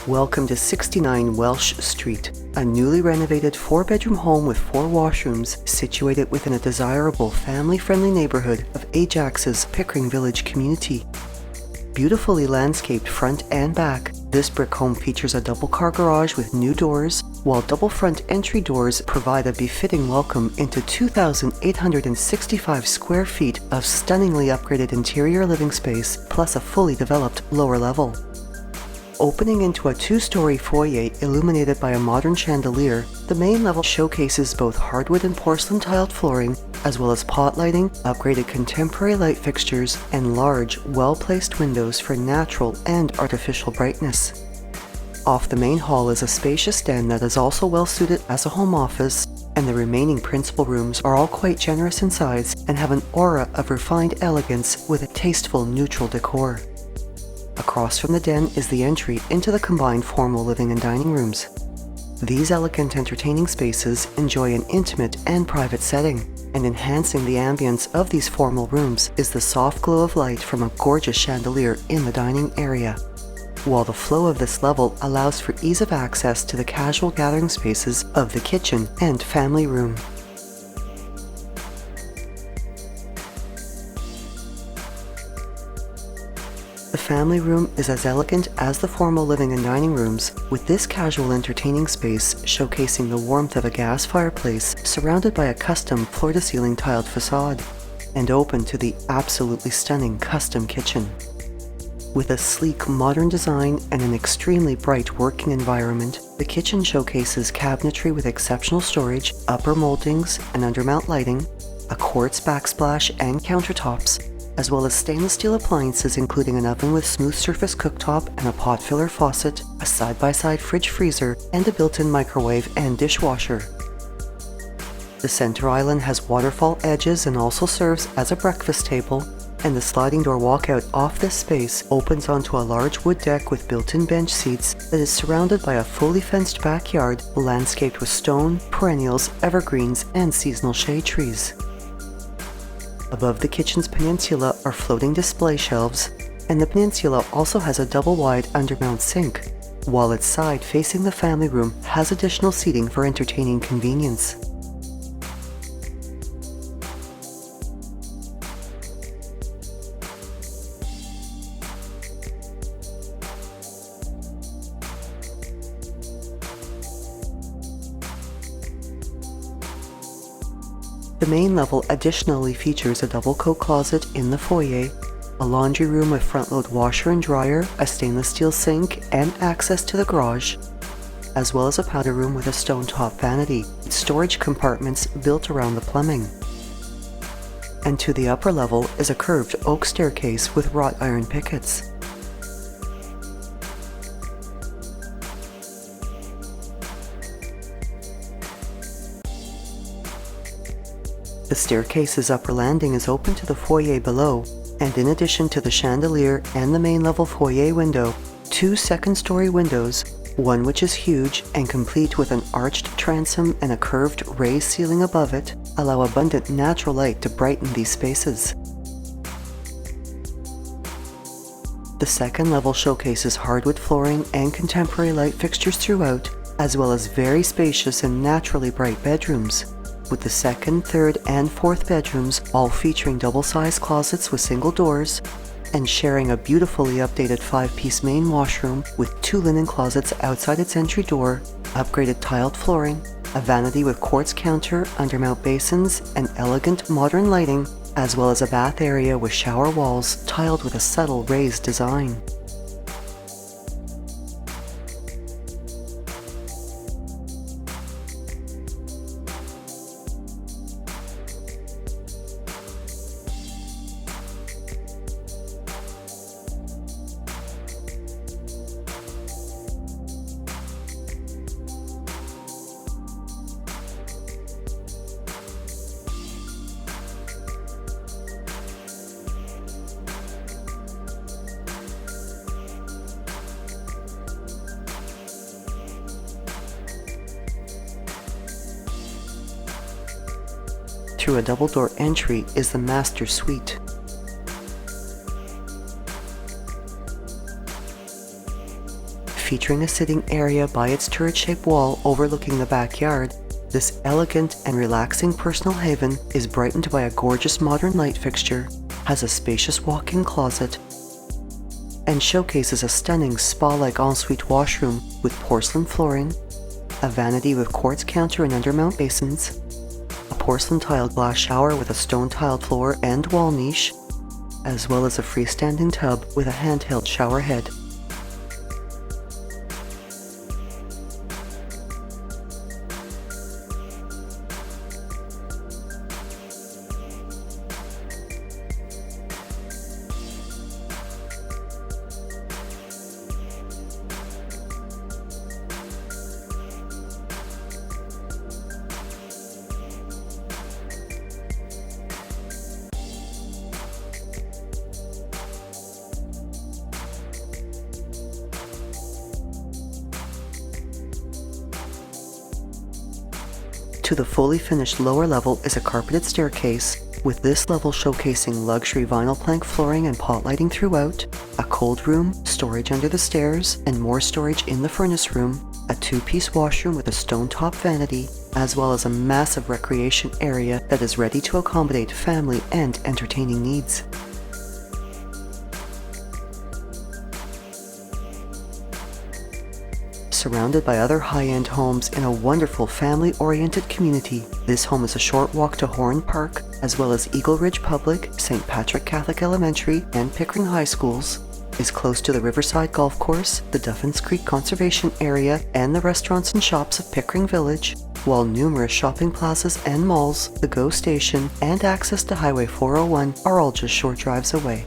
Welcome to 69 Welsh Street, a newly renovated 4-bedroom home with 4 washrooms situated within a desirable family-friendly neighbourhood of Ajax's Pickering Village community. Beautifully landscaped front and back, this brick home features a double-car garage with new doors, while double front entry doors provide a befitting welcome into 2,865 square feet of stunningly upgraded interior living space, plus a fully developed lower level. Opening into a 2-story foyer illuminated by a modern chandelier, the main level showcases both hardwood and porcelain-tiled flooring, as well as pot lighting, upgraded contemporary light fixtures, and large, well-placed windows for natural and artificial brightness. Off the main hall is a spacious den that is also well-suited as a home office, and the remaining principal rooms are all quite generous in size and have an aura of refined elegance with a tasteful neutral decor. Across from the den is the entry into the combined formal living and dining rooms. These elegant entertaining spaces enjoy an intimate and private setting, and enhancing the ambience of these formal rooms is the soft glow of light from a gorgeous chandelier in the dining area, while the flow of this level allows for ease of access to the casual gathering spaces of the kitchen and family room. The family room is as elegant as the formal living and dining rooms, with this casual entertaining space showcasing the warmth of a gas fireplace surrounded by a custom floor-to-ceiling tiled facade, and open to the absolutely stunning custom kitchen. With a sleek modern design and an extremely bright working environment, the kitchen showcases cabinetry with exceptional storage, upper moldings and undermount lighting, a quartz backsplash and countertops, as well as stainless steel appliances including an oven with smooth surface cooktop and a pot filler faucet, a side-by-side fridge freezer, and a built-in microwave and dishwasher. The center island has waterfall edges and also serves as a breakfast table, and the sliding door walkout off this space opens onto a large wood deck with built-in bench seats that is surrounded by a fully fenced backyard landscaped with stone, perennials, evergreens, and seasonal shade trees. Above the kitchen's peninsula are floating display shelves, and the peninsula also has a double-wide undermount sink, while its side facing the family room has additional seating for entertaining convenience. The main level additionally features a double coat closet in the foyer, a laundry room with front-load washer and dryer, a stainless steel sink, and access to the garage, as well as a powder room with a stone-top vanity, with storage compartments built around the plumbing. And to the upper level is a curved oak staircase with wrought iron pickets. The staircase's upper landing is open to the foyer below, and in addition to the chandelier and the main level foyer window, 2 second-story windows, one which is huge and complete with an arched transom and a curved raised ceiling above it, allow abundant natural light to brighten these spaces. The second level showcases hardwood flooring and contemporary light fixtures throughout, as well as very spacious and naturally bright bedrooms, with the second, third, and fourth bedrooms all featuring double-sized closets with single doors, and sharing a beautifully updated 5-piece main washroom with 2 linen closets outside its entry door, upgraded tiled flooring, a vanity with quartz counter, undermount basins, and elegant modern lighting, as well as a bath area with shower walls tiled with a subtle raised design. Through a double-door entry is the master suite. Featuring a sitting area by its turret-shaped wall overlooking the backyard, this elegant and relaxing personal haven is brightened by a gorgeous modern light fixture, has a spacious walk-in closet, and showcases a stunning spa-like ensuite washroom with porcelain flooring, a vanity with quartz counter and undermount basins, a porcelain-tiled glass shower with a stone-tiled floor and wall niche, as well as a freestanding tub with a handheld shower head. To the fully finished lower level is a carpeted staircase, with this level showcasing luxury vinyl plank flooring and pot lighting throughout, a cold room, storage under the stairs, and more storage in the furnace room, a two-piece washroom with a stone-top vanity, as well as a massive recreation area that is ready to accommodate family and entertaining needs. Surrounded by other high-end homes in a wonderful family-oriented community, this home is a short walk to Horn Park, as well as Eagle Ridge Public, St. Patrick Catholic Elementary, and Pickering High Schools, is close to the Riverside Golf Course, the Duffins Creek Conservation Area, and the restaurants and shops of Pickering Village, while numerous shopping plazas and malls, the GO Station, and access to Highway 401 are all just short drives away.